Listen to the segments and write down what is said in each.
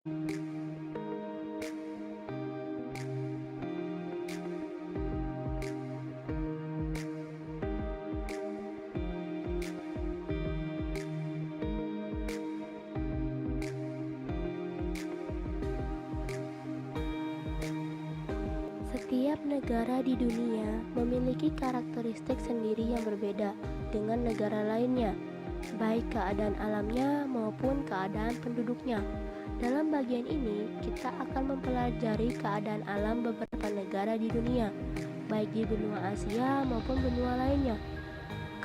Setiap negara di dunia memiliki karakteristik sendiri yang berbeda dengan negara lainnya, baik keadaan alamnya maupun keadaan penduduknya. Dalam bagian ini, kita akan mempelajari keadaan alam beberapa negara di dunia, baik di benua Asia maupun benua lainnya.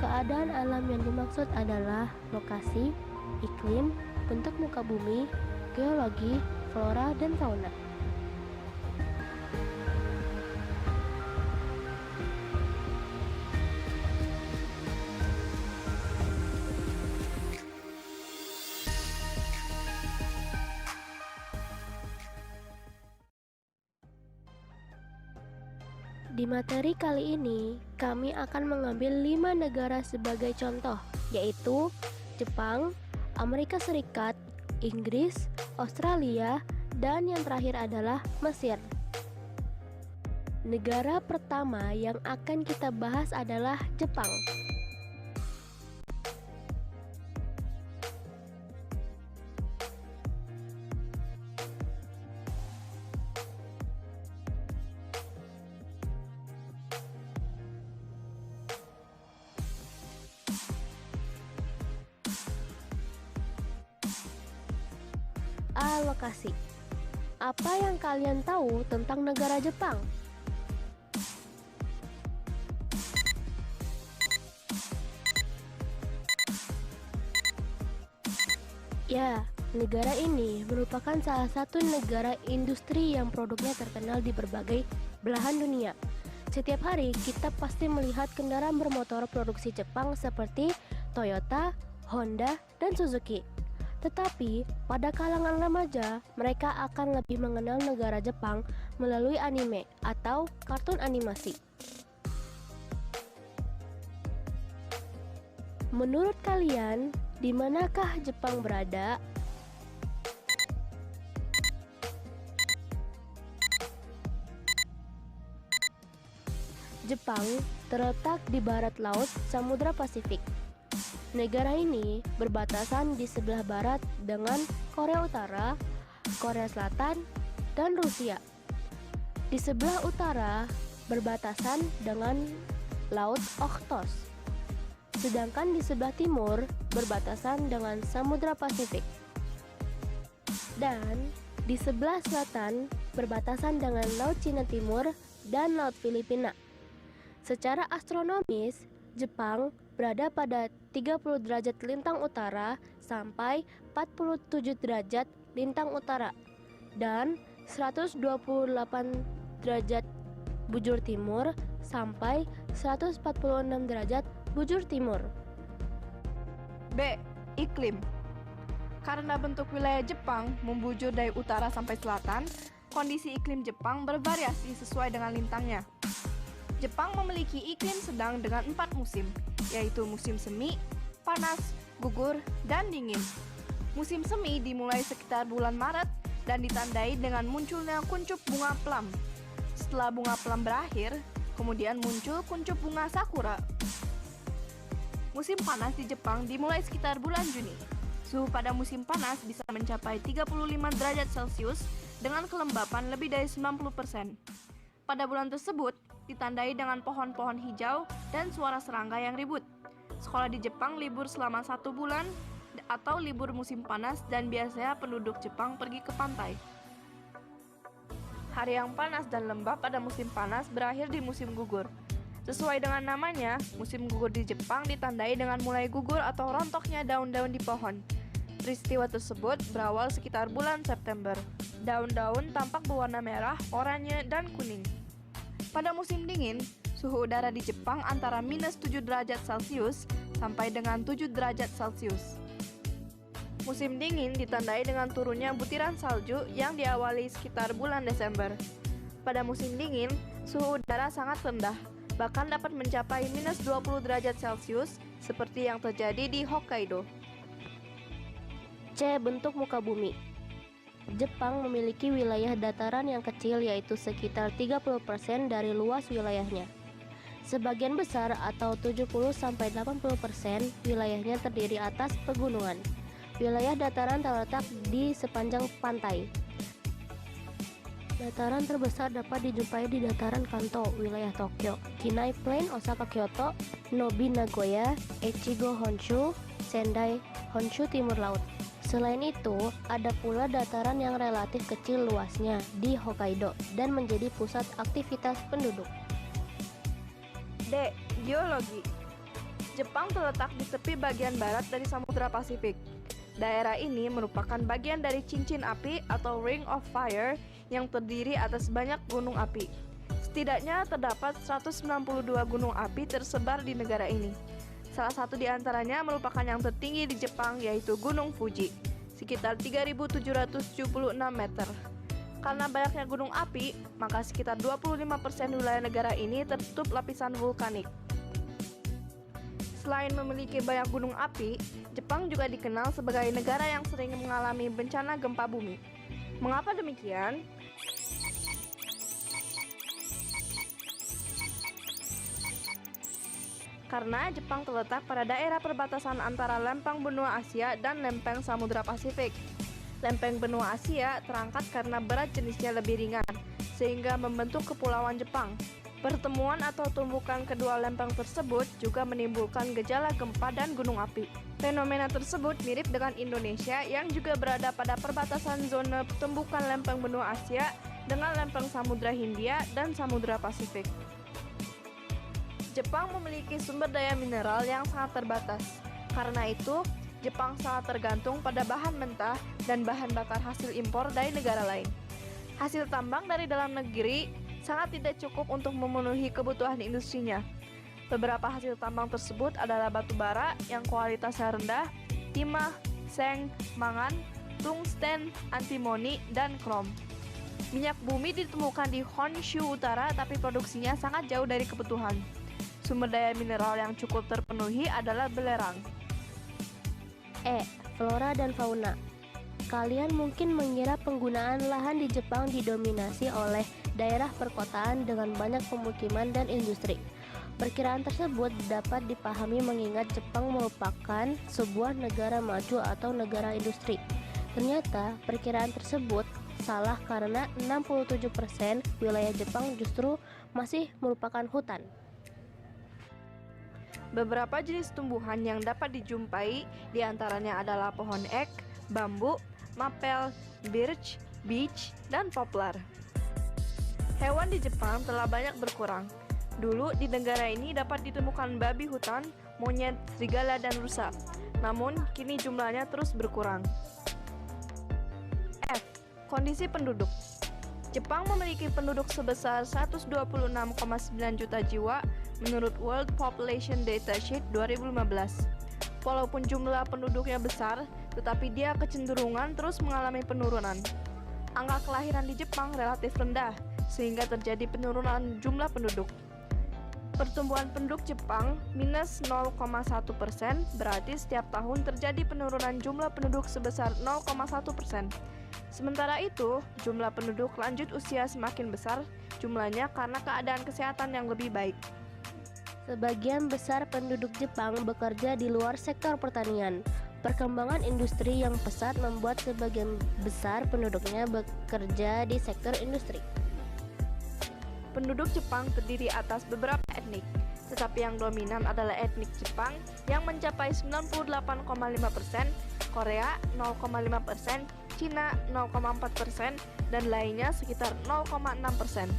Keadaan alam yang dimaksud adalah lokasi, iklim, bentuk muka bumi, geologi, flora, dan fauna. Di materi kali ini, kami akan mengambil 5 negara sebagai contoh, yaitu Jepang, Amerika Serikat, Inggris, Australia, dan yang terakhir adalah Mesir. Negara pertama yang akan kita bahas adalah Jepang. Lokasi. Apa yang kalian tahu tentang negara Jepang? Ya, negara ini merupakan salah satu negara industri yang produknya terkenal di berbagai belahan dunia. Setiap hari kita pasti melihat kendaraan bermotor produksi Jepang seperti Toyota, Honda, dan Suzuki. Tetapi, pada kalangan remaja, mereka akan lebih mengenal negara Jepang melalui anime atau kartun animasi. Menurut kalian, di manakah Jepang berada? Jepang terletak di barat laut Samudra Pasifik. Negara ini berbatasan di sebelah barat dengan Korea Utara, Korea Selatan, dan Rusia. Di sebelah utara berbatasan dengan Laut Okhotsk. Sedangkan di sebelah timur berbatasan dengan Samudra Pasifik. Dan di sebelah selatan berbatasan dengan Laut Cina Timur dan Laut Filipina. Secara astronomis, Jepang berada pada 30 derajat lintang utara sampai 47 derajat lintang utara dan 128 derajat bujur timur sampai 146 derajat bujur timur. B. Iklim. Karena bentuk wilayah Jepang membujur dari utara sampai selatan, kondisi iklim Jepang bervariasi sesuai dengan lintangnya. Jepang memiliki iklim sedang dengan 4 musim, yaitu musim semi, panas, gugur, dan dingin. Musim semi dimulai sekitar bulan Maret dan ditandai dengan munculnya kuncup bunga plum. Setelah bunga plum berakhir, kemudian muncul kuncup bunga sakura. Musim panas di Jepang dimulai sekitar bulan Juni. Suhu pada musim panas bisa mencapai 35 derajat Celcius dengan kelembapan lebih dari 90%. Pada bulan tersebut, ditandai dengan pohon-pohon hijau dan suara serangga yang ribut. Sekolah di Jepang libur selama 1 bulan atau libur musim panas dan biasanya penduduk Jepang pergi ke pantai. Hari yang panas dan lembab pada musim panas berakhir di musim gugur. Sesuai dengan namanya, musim gugur di Jepang ditandai dengan mulai gugur atau rontoknya daun-daun di pohon. Peristiwa tersebut berawal sekitar bulan September. Daun-daun tampak berwarna merah, oranye, dan kuning. Pada musim dingin, suhu udara di Jepang antara minus 7 derajat Celcius sampai dengan 7 derajat Celcius. Musim dingin ditandai dengan turunnya butiran salju yang diawali sekitar bulan Desember. Pada musim dingin, suhu udara sangat rendah, bahkan dapat mencapai minus 20 derajat Celcius seperti yang terjadi di Hokkaido. C. Bentuk muka bumi. Jepang memiliki wilayah dataran yang kecil yaitu sekitar 30% dari luas wilayahnya. Sebagian besar atau 70-80% wilayahnya terdiri atas pegunungan. Wilayah dataran terletak di sepanjang pantai. Dataran terbesar dapat dijumpai di dataran Kanto, wilayah Tokyo, Kinai Plain, Osaka, Kyoto, Nobi, Nagoya, Echigo, Honshu, Sendai, Honshu timur laut. Selain itu, ada pula dataran yang relatif kecil luasnya di Hokkaido dan menjadi pusat aktivitas penduduk. D. Geologi. Jepang terletak di tepi bagian barat dari Samudra Pasifik. Daerah ini merupakan bagian dari cincin api atau Ring of Fire yang terdiri atas banyak gunung api. Setidaknya terdapat 192 gunung api tersebar di negara ini. Salah satu di antaranya merupakan yang tertinggi di Jepang, yaitu Gunung Fuji, sekitar 3.776 meter. Karena banyaknya gunung api, maka sekitar 25% wilayah negara ini tertutup lapisan vulkanik. Selain memiliki banyak gunung api, Jepang juga dikenal sebagai negara yang sering mengalami bencana gempa bumi. Mengapa demikian? Karena Jepang terletak pada daerah perbatasan antara lempeng benua Asia dan lempeng Samudra Pasifik. Lempeng benua Asia terangkat karena berat jenisnya lebih ringan, sehingga membentuk kepulauan Jepang. Pertemuan atau tumbukan kedua lempeng tersebut juga menimbulkan gejala gempa dan gunung api. Fenomena tersebut mirip dengan Indonesia yang juga berada pada perbatasan zona tumbukan lempeng benua Asia dengan lempeng Samudra Hindia dan Samudra Pasifik. Jepang memiliki sumber daya mineral yang sangat terbatas. Karena itu, Jepang sangat tergantung pada bahan mentah dan bahan bakar hasil impor dari negara lain. Hasil tambang dari dalam negeri sangat tidak cukup untuk memenuhi kebutuhan industrinya. Beberapa hasil tambang tersebut adalah batu bara yang kualitasnya rendah, timah, seng, mangan, tungsten, antimoni, dan krom. Minyak bumi ditemukan di Honshu Utara, tapi produksinya sangat jauh dari kebutuhan. Sumber daya mineral yang cukup terpenuhi adalah belerang. E. Flora dan fauna. Kalian mungkin mengira penggunaan lahan di Jepang didominasi oleh daerah perkotaan dengan banyak pemukiman dan industri. Perkiraan tersebut dapat dipahami mengingat Jepang merupakan sebuah negara maju atau negara industri. Ternyata perkiraan tersebut salah karena 67% wilayah Jepang justru masih merupakan hutan. Beberapa jenis tumbuhan yang dapat dijumpai diantaranya adalah pohon ek, bambu, mapel, birch, beech, dan poplar. Hewan di Jepang telah banyak berkurang. Dulu di negara ini dapat ditemukan babi hutan, monyet, serigala, dan rusa. Namun kini jumlahnya terus berkurang. F. Kondisi penduduk. Jepang memiliki penduduk sebesar 126,9 juta jiwa menurut World Population Datasheet 2015. Walaupun jumlah penduduknya besar, tetapi dia kecenderungan terus mengalami penurunan. Angka kelahiran di Jepang relatif rendah, sehingga terjadi penurunan jumlah penduduk. Pertumbuhan penduduk Jepang minus 0,1%, berarti setiap tahun terjadi penurunan jumlah penduduk sebesar 0,1%. Sementara itu, jumlah penduduk lanjut usia semakin besar jumlahnya karena keadaan kesehatan yang lebih baik. Sebagian besar penduduk Jepang bekerja di luar sektor pertanian. Perkembangan industri yang pesat membuat sebagian besar penduduknya bekerja di sektor industri. Penduduk Jepang terdiri atas beberapa etnik, tetapi yang dominan adalah etnik Jepang yang mencapai 98,5%, Korea 0,5%, Cina 0,4%, dan lainnya sekitar 0,6%.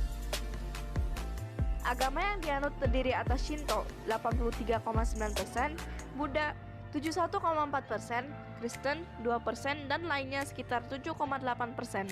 Agama yang dianut terdiri atas Shinto 83,9%, Buddha 71,4%, Kristen 2%, dan lainnya sekitar 7,8%.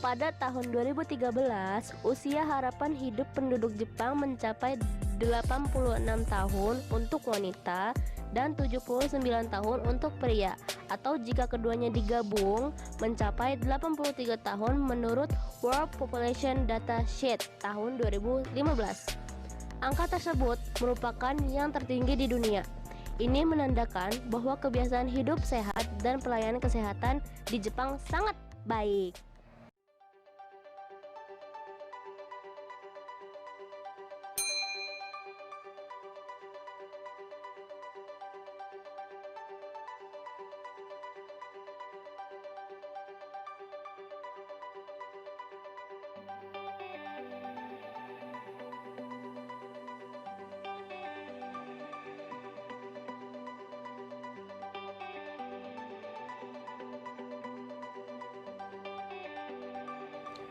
Pada tahun 2013, usia harapan hidup penduduk Jepang mencapai 86 tahun untuk wanita dan 79 tahun untuk pria, atau jika keduanya digabung mencapai 83 tahun menurut World Population Datasheet tahun 2015. Angka tersebut merupakan yang tertinggi di dunia. Ini menandakan bahwa kebiasaan hidup sehat dan pelayanan kesehatan di Jepang sangat Baik.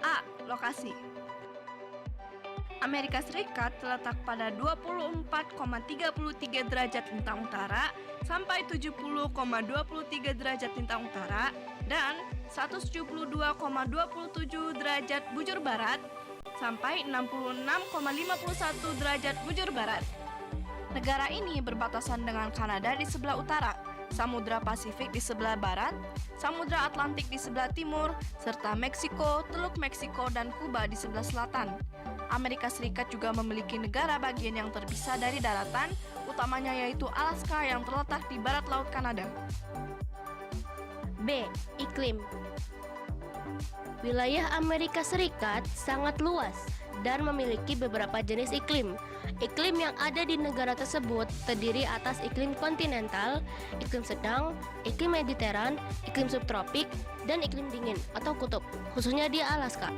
A. Lokasi. Amerika Serikat terletak pada 24,33 derajat lintang utara sampai 70,23 derajat lintang utara dan 172,27 derajat bujur barat sampai 66,51 derajat bujur barat. Negara ini berbatasan dengan Kanada di sebelah utara, Samudra Pasifik di sebelah barat, Samudra Atlantik di sebelah timur, serta Meksiko, Teluk Meksiko, dan Kuba di sebelah selatan. Amerika Serikat juga memiliki negara bagian yang terpisah dari daratan, utamanya yaitu Alaska yang terletak di barat laut Kanada. B. Iklim. Wilayah Amerika Serikat sangat luas dan memiliki beberapa jenis iklim. Iklim yang ada di negara tersebut terdiri atas iklim kontinental, iklim sedang, iklim mediteran, iklim subtropik, dan iklim dingin atau kutub, khususnya di Alaska.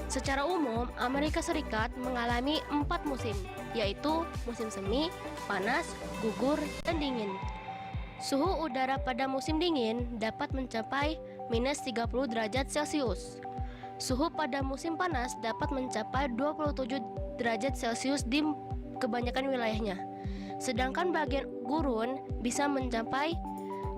Secara umum, Amerika Serikat mengalami 4 musim, yaitu musim semi, panas, gugur, dan dingin. Suhu udara pada musim dingin dapat mencapai minus 30 derajat Celcius. Suhu pada musim panas dapat mencapai 27 derajat Celcius di kebanyakan wilayahnya. Sedangkan bagian gurun bisa mencapai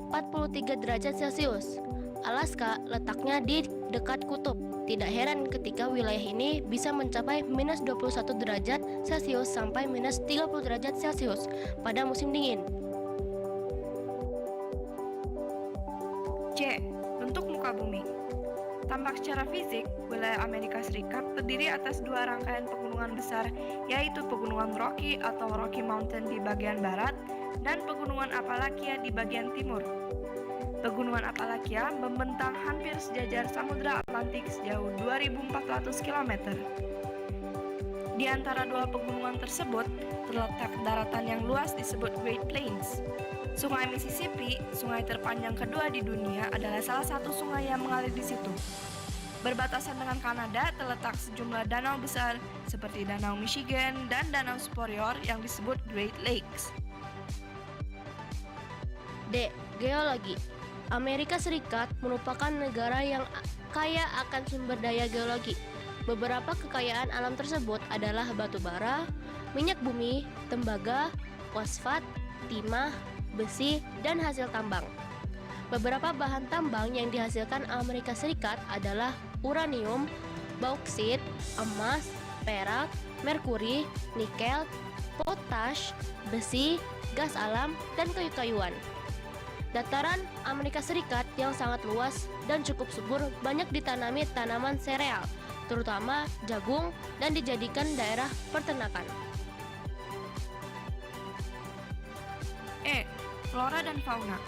43 derajat Celcius. Alaska letaknya di dekat kutub. Tidak heran ketika wilayah ini bisa mencapai minus 21 derajat Celcius sampai minus 30 derajat Celcius pada musim dingin. C. Bentuk muka bumi. Tampak secara fisik, wilayah Amerika Serikat terdiri atas 2 rangkaian pegunungan besar, yaitu Pegunungan Rocky atau Rocky Mountain di bagian barat dan Pegunungan Appalachia di bagian timur. Pegunungan Appalachia membentang hampir sejajar Samudra Atlantik sejauh 2.400 km. Di antara 2 pegunungan tersebut terletak daratan yang luas disebut Great Plains. Sungai Mississippi, sungai terpanjang kedua di dunia, adalah salah satu sungai yang mengalir di situ. Berbatasan dengan Kanada terletak sejumlah danau besar seperti Danau Michigan dan Danau Superior yang disebut Great Lakes. D. Geologi. Amerika Serikat merupakan negara yang kaya akan sumber daya geologi. Beberapa kekayaan alam tersebut adalah batu bara, minyak bumi, tembaga, fosfat, timah, besi, dan hasil tambang. Beberapa bahan tambang yang dihasilkan Amerika Serikat adalah uranium, bauksit, emas, perak, merkuri, nikel, potash, besi, gas alam, dan kayu-kayuan. Dataran Amerika Serikat yang sangat luas dan cukup subur banyak ditanami tanaman sereal, terutama jagung, dan dijadikan daerah peternakan. E. Flora dan fauna.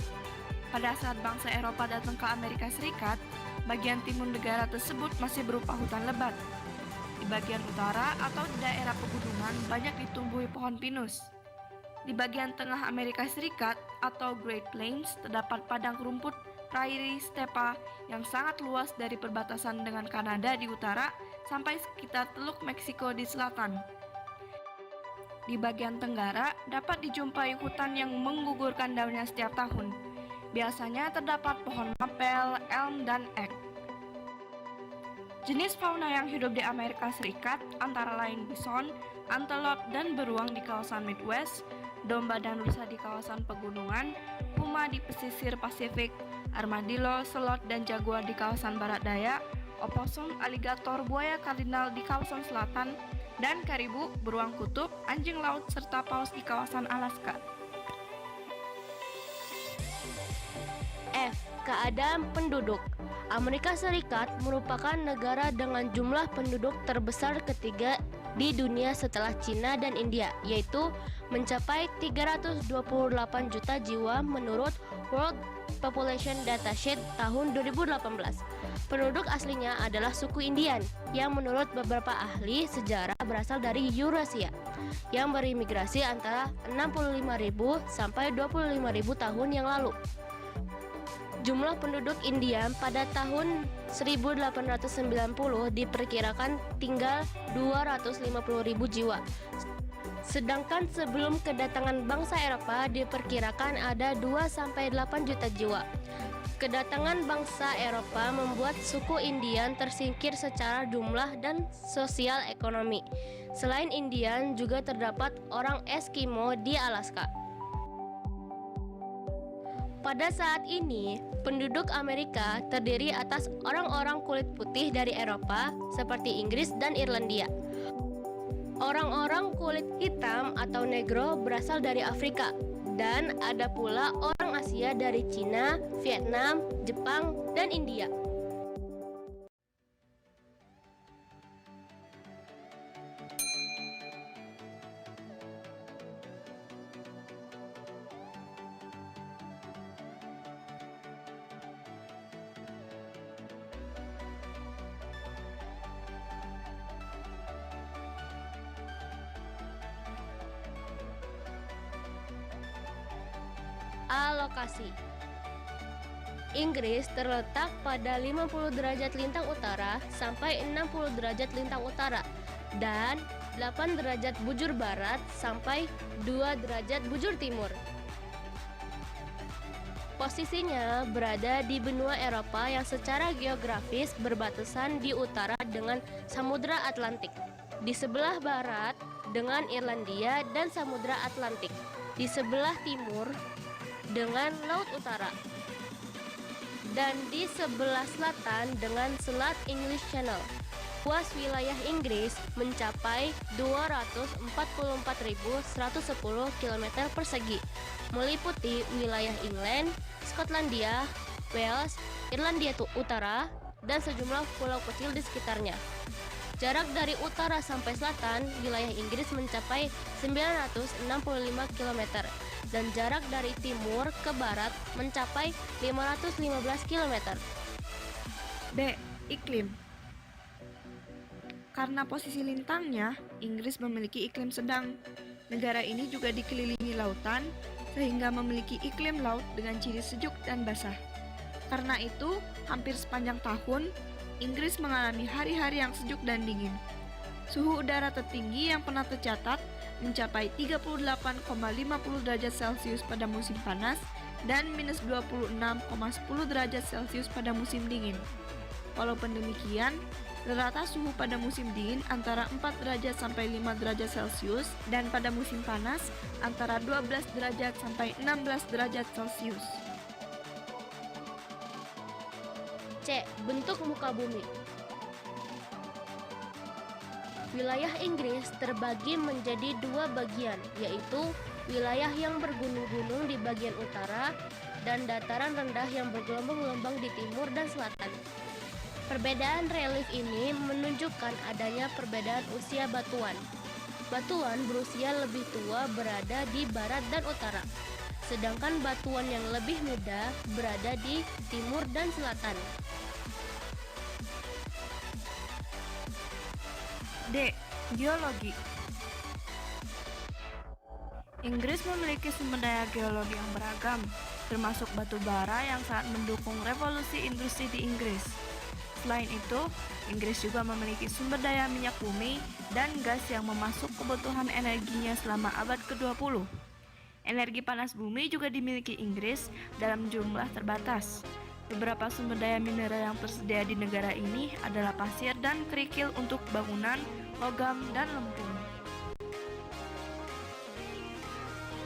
Pada saat bangsa Eropa datang ke Amerika Serikat, bagian timur negara tersebut masih berupa hutan lebat. Di bagian utara atau di daerah pegunungan banyak ditumbuhi pohon pinus. Di bagian tengah Amerika Serikat atau Great Plains terdapat padang rumput prairie stepa yang sangat luas dari perbatasan dengan Kanada di utara sampai sekitar Teluk Meksiko di selatan. Di bagian tenggara dapat dijumpai hutan yang menggugurkan daunnya setiap tahun. Biasanya terdapat pohon mapel, elm, dan ek. Jenis fauna yang hidup di Amerika Serikat antara lain bison, antelope, dan beruang di kawasan Midwest, domba dan rusa di kawasan pegunungan, puma di pesisir Pasifik, armadillo, selot, dan jaguar di kawasan barat daya, opossum, aligator, buaya kardinal di kawasan selatan, dan karibu, beruang kutub, anjing laut, serta paus di kawasan Alaska. F. Keadaan penduduk. Amerika Serikat merupakan negara dengan jumlah penduduk terbesar ketiga di dunia setelah Cina dan India, yaitu mencapai 328 juta jiwa menurut World Population Datasheet tahun 2018. Penduduk aslinya adalah suku Indian yang menurut beberapa ahli sejarah berasal dari Eurasia yang berimigrasi antara 65.000 sampai 25.000 tahun yang lalu. Jumlah penduduk India pada tahun 1890 diperkirakan tinggal 250.000 jiwa. Sedangkan sebelum kedatangan bangsa Eropa diperkirakan ada 2-8 juta jiwa. Kedatangan bangsa Eropa membuat suku Indian tersingkir secara jumlah dan sosial ekonomi. Selain Indian, juga terdapat orang Eskimo di Alaska. Pada saat ini, penduduk Amerika terdiri atas orang-orang kulit putih dari Eropa seperti Inggris dan Irlandia. Orang-orang kulit hitam atau negro berasal dari Afrika. Dan ada pula orang Asia dari Cina, Vietnam, Jepang, dan India. Alokasi. Inggris terletak pada 50 derajat lintang utara sampai 60 derajat lintang utara dan 8 derajat bujur barat sampai 2 derajat bujur timur. Posisinya berada di benua Eropa yang secara geografis berbatasan di utara dengan Samudra Atlantik, di sebelah barat dengan Irlandia dan Samudra Atlantik, di sebelah timur dengan Laut Utara, dan di sebelah selatan dengan Selat English Channel. Luas wilayah Inggris mencapai 244.110 km persegi, meliputi wilayah England, Skotlandia, Wales, Irlandia Utara, dan sejumlah pulau kecil di sekitarnya. Jarak dari utara sampai selatan wilayah Inggris mencapai 965 km dan jarak dari timur ke barat mencapai 515 km. B. Iklim. Karena posisi lintangnya, Inggris memiliki iklim sedang. Negara ini juga dikelilingi lautan, sehingga memiliki iklim laut dengan ciri sejuk dan basah. Karena itu, hampir sepanjang tahun, Inggris mengalami hari-hari yang sejuk dan dingin. Suhu udara tertinggi yang pernah tercatat mencapai 38,50 derajat Celcius pada musim panas dan minus 26,10 derajat Celcius pada musim dingin. Walaupun demikian, rata suhu pada musim dingin antara 4 derajat sampai 5 derajat Celcius dan pada musim panas antara 12 derajat sampai 16 derajat Celcius. C. Bentuk muka bumi. Wilayah Inggris terbagi menjadi dua bagian, yaitu wilayah yang bergunung-gunung di bagian utara dan dataran rendah yang bergelombang-gelombang di timur dan selatan. Perbedaan relief ini menunjukkan adanya perbedaan usia batuan. Batuan berusia lebih tua berada di barat dan utara, sedangkan batuan yang lebih muda berada di timur dan selatan. D. Geologi. Inggris memiliki sumber daya geologi yang beragam, termasuk batu bara yang sangat mendukung revolusi industri di Inggris. Selain itu, Inggris juga memiliki sumber daya minyak bumi dan gas yang memasuk kebutuhan energinya selama abad ke-20. Energi panas bumi juga dimiliki Inggris dalam jumlah terbatas. Beberapa sumber daya mineral yang tersedia di negara ini adalah pasir dan kerikil untuk bangunan, logam, dan lempung.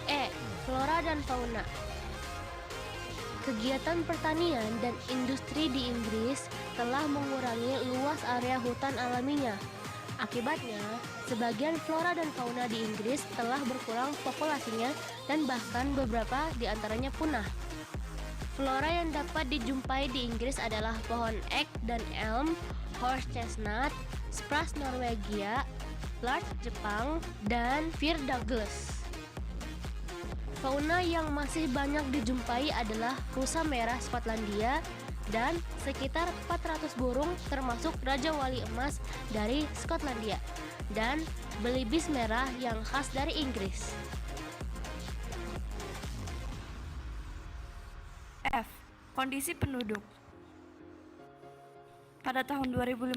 E. Flora dan fauna. Kegiatan pertanian dan industri di Inggris telah mengurangi luas area hutan alaminya. Akibatnya, sebagian flora dan fauna di Inggris telah berkurang populasinya dan bahkan beberapa di antaranya punah. Flora yang dapat dijumpai di Inggris adalah pohon ek dan elm, horse chestnut, spruce Norwegia, larch Jepang, dan fir Douglas. Fauna yang masih banyak dijumpai adalah rusa merah Skotlandia, dan sekitar 400 burung termasuk Raja Wali Emas dari Skotlandia dan belibis merah yang khas dari Inggris. F. Kondisi penduduk. Pada tahun 2015,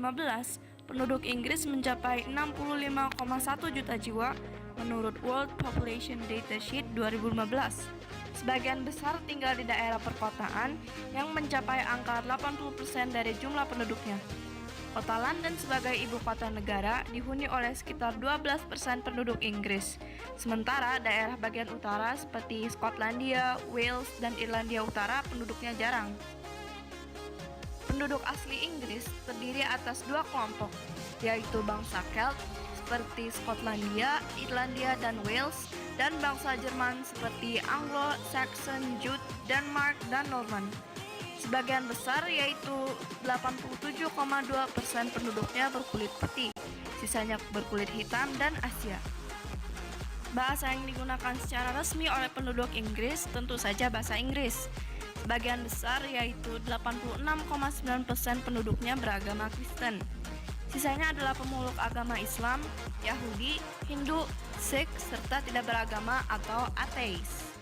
penduduk Inggris mencapai 65,1 juta jiwa menurut World Population Datasheet 2015. Sebagian besar tinggal di daerah perkotaan yang mencapai angka 80% dari jumlah penduduknya. Kota London sebagai ibu kota negara dihuni oleh sekitar 12% penduduk Inggris. Sementara daerah bagian utara seperti Skotlandia, Wales, dan Irlandia Utara penduduknya jarang. Penduduk asli Inggris terdiri atas dua kelompok, yaitu bangsa Celt seperti Skotlandia, Irlandia, dan Wales, dan bangsa Jerman seperti Anglo-Saxon, Jute, Denmark, dan Norman. Sebagian besar yaitu 87,2% penduduknya berkulit putih, sisanya berkulit hitam dan Asia. Bahasa yang digunakan secara resmi oleh penduduk Inggris tentu saja bahasa Inggris. Sebagian besar yaitu 86,9% penduduknya beragama Kristen. Sisanya adalah pemeluk agama Islam, Yahudi, Hindu, Sikh, serta tidak beragama atau ateis.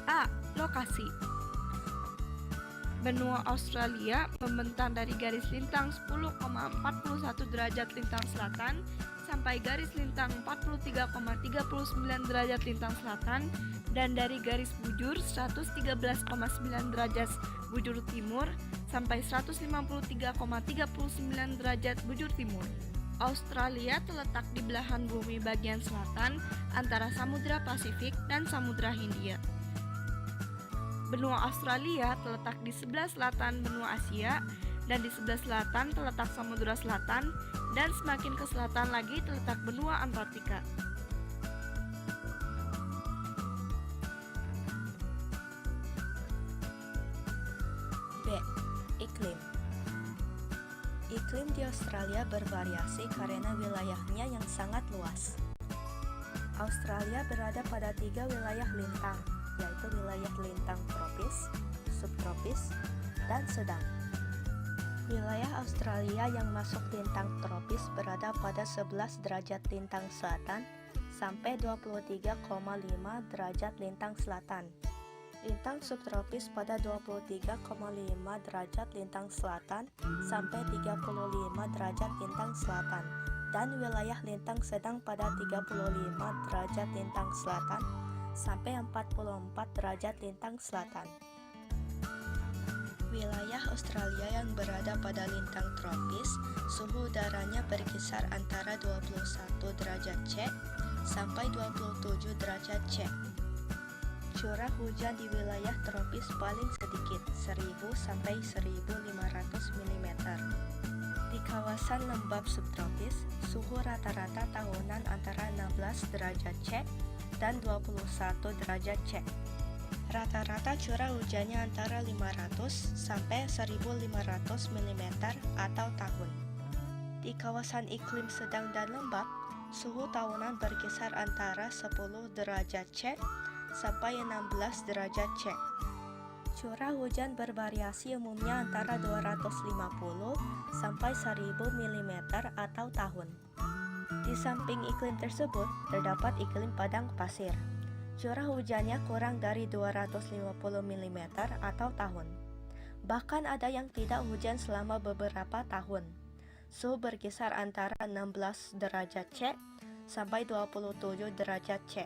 A. Lokasi. Benua Australia membentang dari garis lintang 10,41 derajat lintang selatan sampai garis lintang 43,39 derajat lintang selatan dan dari garis bujur 113,9 derajat bujur timur sampai 153,39 derajat bujur timur. Australia terletak di belahan bumi bagian selatan antara Samudra Pasifik dan Samudra Hindia. Benua Australia terletak di sebelah selatan benua Asia dan di sebelah selatan terletak Samudra Selatan dan semakin ke selatan lagi terletak benua Antartika. B. Iklim. Iklim di Australia bervariasi karena wilayahnya yang sangat luas. Australia berada pada 3 wilayah lintang, yaitu wilayah lintang tropis, subtropis, dan sedang. Wilayah Australia yang masuk lintang tropis berada pada 11 derajat lintang selatan sampai 23,5 derajat lintang selatan. Lintang subtropis pada 23,5 derajat lintang selatan sampai 35 derajat lintang selatan, dan wilayah lintang sedang pada 35 derajat lintang selatan sampai 44 derajat lintang selatan. Wilayah Australia yang berada pada lintang tropis, suhu udaranya berkisar antara 21 derajat C sampai 27 derajat C. Curah hujan di wilayah tropis paling sedikit 1000 sampai 1500 mm. Di kawasan lembap subtropis, suhu rata-rata tahunan antara 16 derajat C dan 21 derajat C. Rata-rata curah hujannya antara 500 sampai 1500 mm atau tahun. Di kawasan iklim sedang dan lembap, suhu tahunan berkisar antara 10 derajat C sampai 16 derajat C. Curah hujan bervariasi umumnya antara 250 sampai 1000 mm atau tahun. Di samping iklim tersebut, terdapat iklim padang pasir. Curah hujannya kurang dari 250 mm atau tahun. Bahkan ada yang tidak hujan selama beberapa tahun. Suhu berkisar antara 16 derajat C sampai 27 derajat C.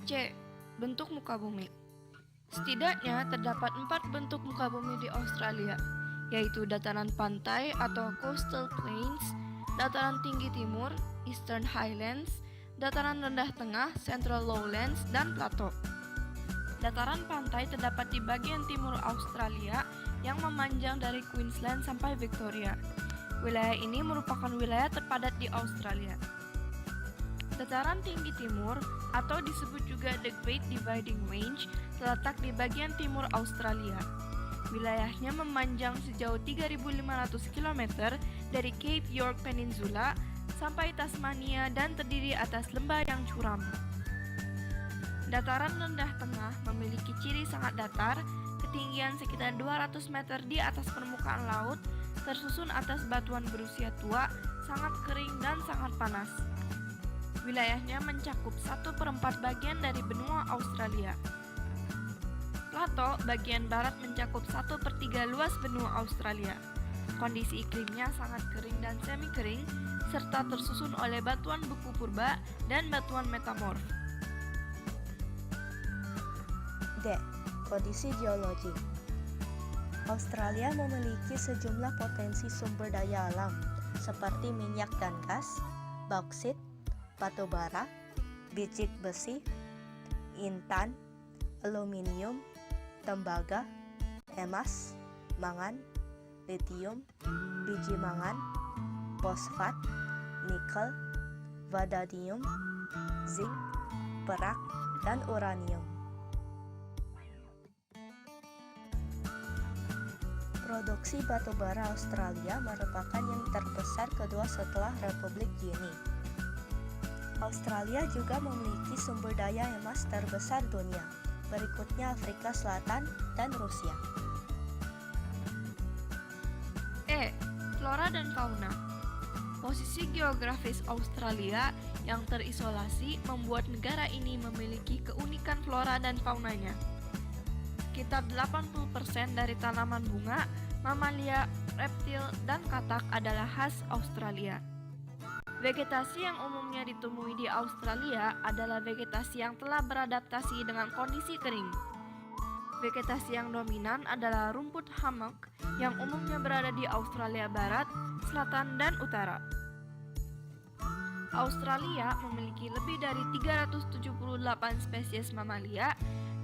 C. Bentuk muka bumi. Setidaknya terdapat 4 bentuk muka bumi di Australia, yaitu dataran pantai atau coastal plains, dataran tinggi timur, Eastern Highlands, dataran rendah tengah, Central Lowlands, dan plateau. Dataran pantai terdapat di bagian timur Australia yang memanjang dari Queensland sampai Victoria. Wilayah ini merupakan wilayah terpadat di Australia. Dataran tinggi timur, atau disebut juga The Great Dividing Range, terletak di bagian timur Australia. Wilayahnya memanjang sejauh 3.500 km dari Cape York Peninsula sampai Tasmania dan terdiri atas lembah yang curam. Dataran rendah tengah memiliki ciri sangat datar, ketinggian sekitar 200 meter di atas permukaan laut, tersusun atas batuan berusia tua, sangat kering dan sangat panas. Wilayahnya mencakup 1/4 bagian dari benua Australia. Plato bagian barat mencakup 1/3 luas benua Australia. Kondisi iklimnya sangat kering dan semi kering, serta tersusun oleh batuan beku purba dan batuan metamorf. D. Kondisi geologi. Australia memiliki sejumlah potensi sumber daya alam seperti minyak dan gas, bauksit, batu bara, biji besi, intan, aluminium, tembaga, emas, mangan, litium, biji mangan, fosfat, nikel, vanadium, zinc, perak, dan uranium. Produksi batu bara Australia merupakan yang terbesar kedua setelah Republik Gini. Australia juga memiliki sumber daya emas terbesar dunia, berikutnya Afrika Selatan dan Rusia. E. Flora dan fauna. Posisi geografis Australia yang terisolasi membuat negara ini memiliki keunikan flora dan faunanya. Sekitar 80% dari tanaman bunga, mamalia, reptil, dan katak adalah khas Australia. Vegetasi yang umumnya ditemui di Australia adalah vegetasi yang telah beradaptasi dengan kondisi kering. Vegetasi yang dominan adalah rumput hammock yang umumnya berada di Australia Barat, Selatan, dan Utara. Australia memiliki lebih dari 378 spesies mamalia,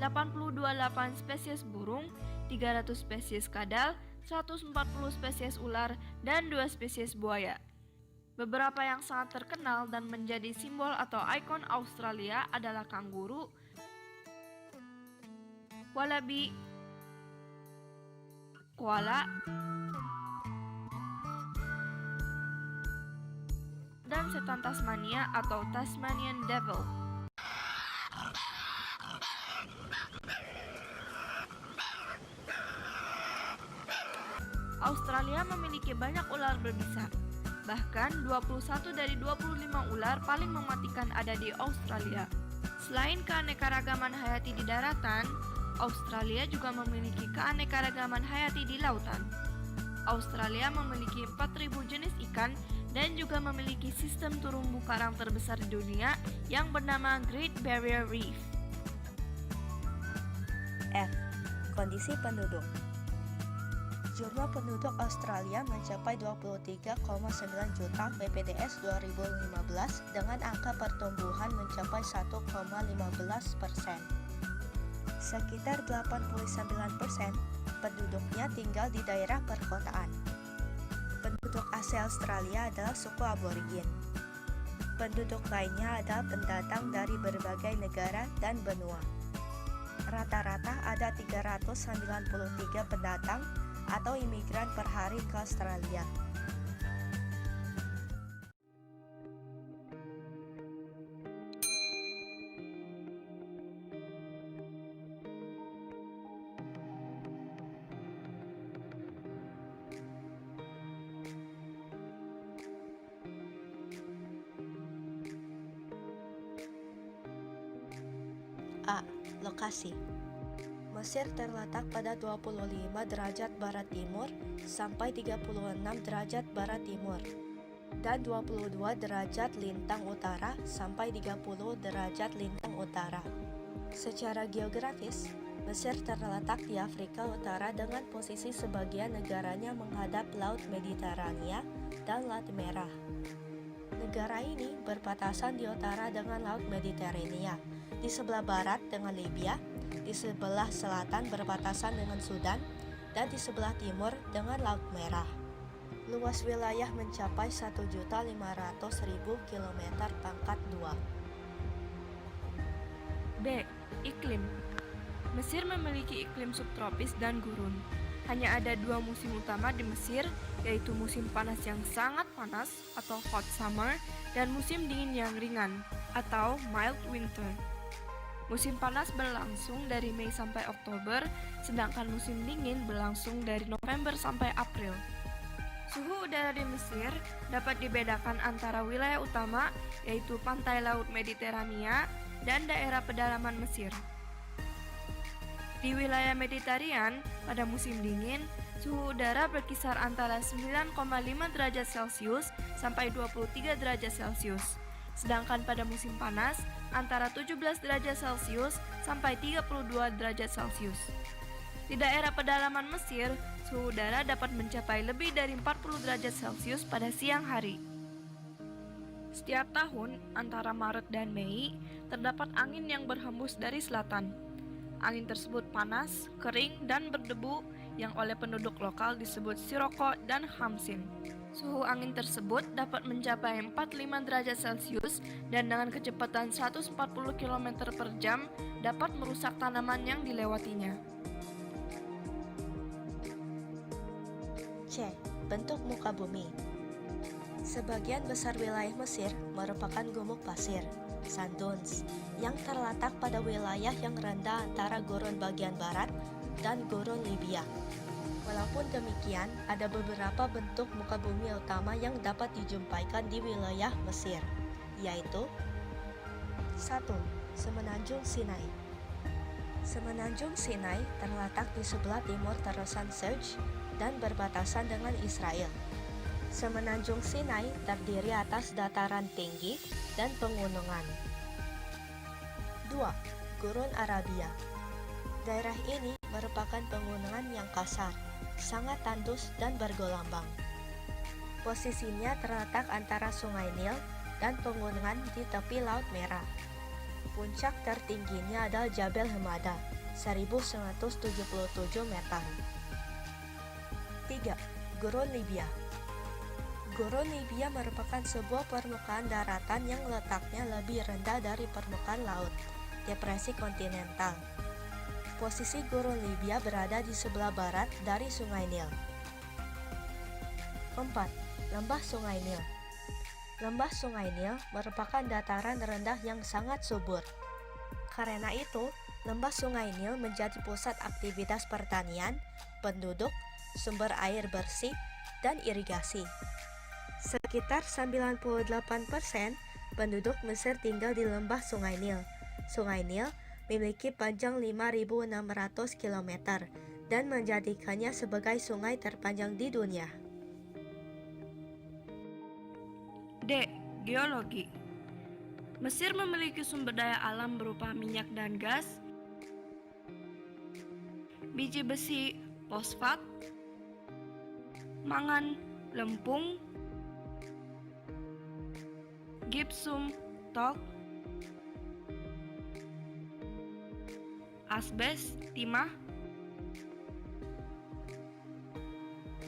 88 spesies burung, 300 spesies kadal, 140 spesies ular, dan 2 spesies buaya. Beberapa yang sangat terkenal dan menjadi simbol atau ikon Australia adalah kanguru, wallaby, koala, dan setan Tasmania atau Tasmanian Devil. Australia memiliki banyak ular berbisa. Bahkan 21 dari 25 ular paling mematikan ada di Australia. Selain keanekaragaman hayati di daratan, Australia juga memiliki keanekaragaman hayati di lautan. Australia memiliki 4.000 jenis ikan dan juga memiliki sistem terumbu karang terbesar di dunia yang bernama Great Barrier Reef. F. Kondisi penduduk. Jumlah penduduk Australia mencapai 23,9 juta PPDS 2015 dengan angka pertumbuhan mencapai 1,15%. Sekitar 89% penduduknya tinggal di daerah perkotaan. Penduduk asli Australia adalah suku aborigin. Penduduk lainnya adalah pendatang dari berbagai negara dan benua. Rata-rata ada 393 pendatang atau imigran per hari ke Australia. A. Lokasi. Mesir terletak pada 25 derajat barat timur sampai 36 derajat barat timur dan 22 derajat lintang utara sampai 30 derajat lintang utara. Secara geografis, Mesir terletak di Afrika Utara dengan posisi sebagian negaranya menghadap Laut Mediterania dan Laut Merah. Negara ini berbatasan di utara dengan Laut Mediterania, di sebelah barat dengan Libya, di sebelah selatan berbatasan dengan Sudan, dan di sebelah timur dengan Laut Merah. Luas wilayah mencapai 1.500.000 km pangkat 2. B. Iklim. Mesir memiliki iklim subtropis dan gurun. Hanya ada dua musim utama di Mesir, yaitu musim panas yang sangat panas atau hot summer dan musim dingin yang ringan atau mild winter. Musim panas berlangsung dari Mei sampai Oktober, sedangkan musim dingin berlangsung dari November sampai April. Suhu udara di Mesir dapat dibedakan antara wilayah utama, yaitu pantai laut Mediterania, dan daerah pedalaman Mesir. Di wilayah Mediterranean, pada musim dingin, suhu udara berkisar antara 9,5 derajat Celcius sampai 23 derajat Celcius. Sedangkan pada musim panas, antara 17 derajat Celcius sampai 32 derajat Celcius. Di daerah pedalaman Mesir, suhu udara dapat mencapai lebih dari 40 derajat Celcius pada siang hari. Setiap tahun, antara Maret dan Mei, terdapat angin yang berhembus dari selatan. Angin tersebut panas, kering, dan berdebu yang oleh penduduk lokal disebut siroko dan hamsin. Suhu angin tersebut dapat mencapai 45 derajat Celcius dan dengan kecepatan 140 km per jam dapat merusak tanaman yang dilewatinya. C. Bentuk muka bumi. Sebagian besar wilayah Mesir merupakan gumuk pasir, sand dunes, yang terletak pada wilayah yang rendah antara gurun bagian barat dan gurun Libya. Walaupun demikian, ada beberapa bentuk muka bumi utama yang dapat dijumpaikan di wilayah Mesir, yaitu 1. Semenanjung Sinai. Semenanjung Sinai terletak di sebelah timur terusan Suez dan berbatasan dengan Israel. Semenanjung Sinai terdiri atas dataran tinggi dan pegunungan. 2. Gurun Arabia. Daerah ini merupakan pegunungan yang kasar, sangat tandus dan bergelombang. Posisinya terletak antara Sungai Nil dan pegunungan di tepi Laut Merah. Puncak tertingginya adalah Jabal Hamada, 1977 meter. 3. Gurun Libya. Gurun Libya merupakan sebuah permukaan daratan yang letaknya lebih rendah dari permukaan laut, depresi kontinental. Posisi gurun Libya berada di sebelah barat dari Sungai Nil. 4. Lembah Sungai Nil. Lembah Sungai Nil merupakan dataran rendah yang sangat subur. Karena itu, lembah Sungai Nil menjadi pusat aktivitas pertanian, penduduk, sumber air bersih, dan irigasi. Sekitar 98% penduduk Mesir tinggal di lembah Sungai Nil. Sungai Nil memiliki panjang 5.600 km dan menjadikannya sebagai sungai terpanjang di dunia. D. Geologi. Mesir memiliki sumber daya alam berupa minyak dan gas, biji besi, fosfat, mangan, lempung, gipsum, talk, asbes, timah,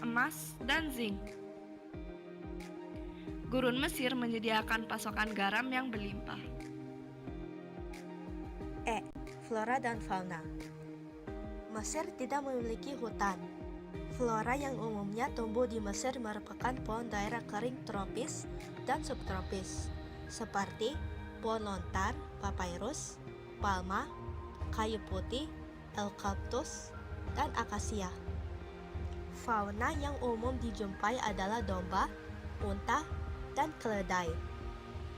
emas, dan zinc. Gurun Mesir menyediakan pasokan garam yang berlimpah. E. Flora dan fauna. Mesir tidak memiliki hutan. Flora yang umumnya tumbuh di Mesir merupakan pohon daerah kering tropis dan subtropis, seperti pohon lontar, papyrus, palma, kayu putih, eucalyptus, dan akasia. Fauna yang umum dijumpai adalah domba, unta, dan keledai.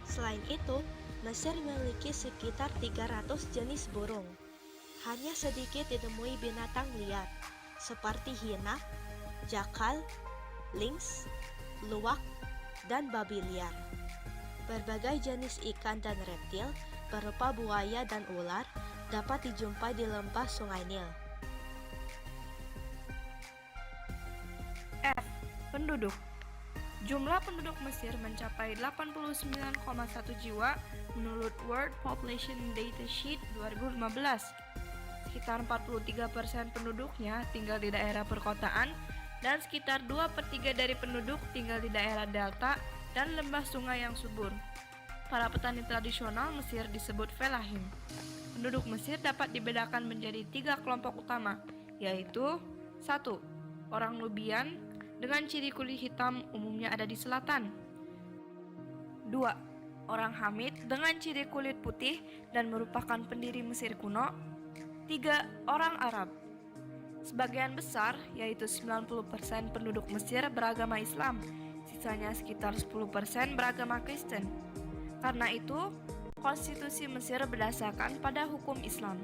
Selain itu, Mesir memiliki sekitar 300 jenis burung. Hanya sedikit ditemui binatang liar, seperti hina, jakal, lynx, luwak, dan babi liar. Berbagai jenis ikan dan reptil berupa buaya dan ular dapat dijumpai di lembah Sungai Nil. F. Penduduk. Jumlah penduduk Mesir mencapai 89,1 jiwa menurut World Population Datasheet 2015. sekitar 43% penduduknya tinggal di daerah perkotaan dan sekitar 2/3 dari penduduk tinggal di daerah delta dan lembah sungai yang subur. Para petani tradisional Mesir disebut felahim. Penduduk Mesir dapat dibedakan menjadi 3 kelompok utama, yaitu 1. Orang Nubian dengan ciri kulit hitam umumnya ada di selatan. 2. Orang Hamid dengan ciri kulit putih dan merupakan pendiri Mesir kuno. 3. Orang Arab. Sebagian besar, yaitu 90% penduduk Mesir beragama Islam, sisanya sekitar 10% beragama Kristen. Karena itu, konstitusi Mesir berdasarkan pada hukum Islam.